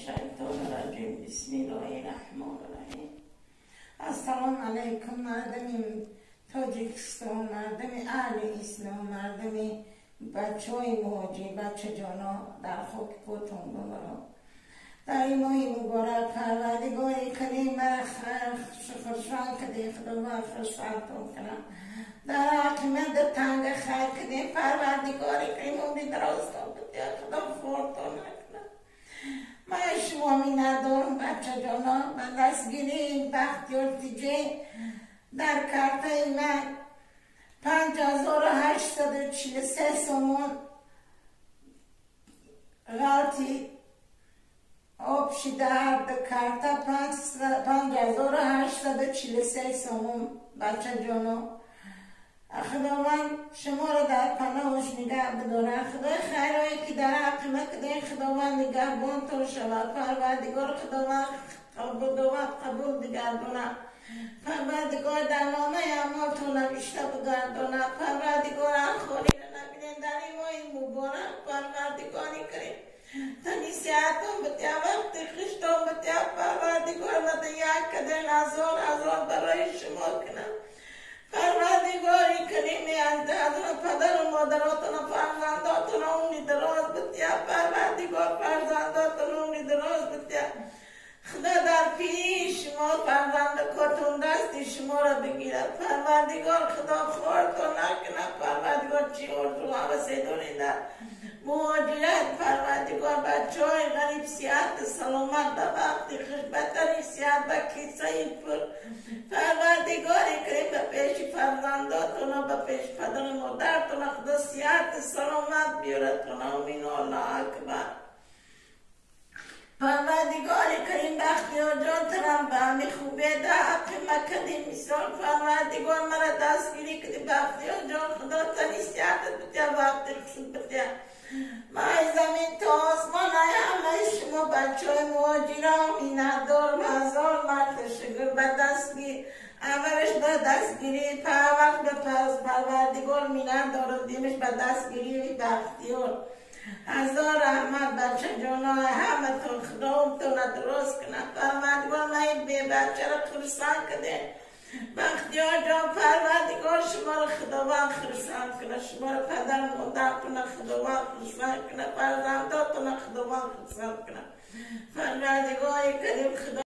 الشیطان الرجیم. بسم الله الرحمن الرحیم. السلام علیکم مردم تاجیکستان، مردم اهل اسلام، مردم بچه های مهاجر، بچه جانا در خاک پاتون ببرم. در این ماه مبارک پروردگار کریم مرا خرسان کده، خدا من خرسانتون کنم. در عاقبت تنگ خیر کده پروردگار کریم عمری دراز کن بده، خدا فورتون نکنه. من شما می ندارم بچه جانا، من دستگیری بختیار تیجه در کارت من 5843 سومون غلطی آب شده در کارت 5843 سومون بچه جانا. خداوند شما را در پناهش نگه بداره. خدای خیرهایی که در حق مکده خداوند نگهبان تو شود. پروردگار خداوند قبول بگردونه. پروردگار در نامه اعمال تو نوشته بگردونه. پروردگار خالی را نبینه در این ماه مبارک. پروردگاری کریم تنی سیاحتون بتیا وقت خشتون بتیا پروردگار بده یک کدن هزار برای شما کنم. پروردگاری کریمی از پدر و مادراتون و فرزنداتون عمری دراز بتیا. پروردگار فرزنداتون عمری دراز بتیا. خدا در پیش شما فرزند کتون دستی شما را بگیرد. پروردگار خدا خورتون نکنه. پروردگار چی ارزو حوثه دونیده مهاجرت. پروردگار بچه های غریب سیاحت سلامت به وقتی خشبتری سیاحت به کیسه پر. پروردگاری کریم به پیش فرزنداتون و به پیش پدر و مادرتون خدا سیاحت سلامت بیارتون. آمین الله اکبر. پروردگاری کریم بختیار جان ترم به همی خوبه ده حق مکدی مثال. پروردگار مرا دستگیری کدی بختیار جان خدا تنی سیاحت بتیا وقتی خشب بتیا. مای زمین تا آسمان همه شما بچه های مهاجران میندار هزار مرد شگر به دستگیر اولش به دستگیری وقت به پروردگار میندار دیمش به دستگیری بختیار. هزار رحمت بچه جانا همه تون خدا امتون درست کنه. پروردگار من بی بچه را خرسان کده. بختیار جان پروردگار شما را خداوند خرسان کنه. شما را پدر مادرتون خداوند خرسان کنه. فرزنداتون خداوند خرسان کنه. پروردگار کریم خدا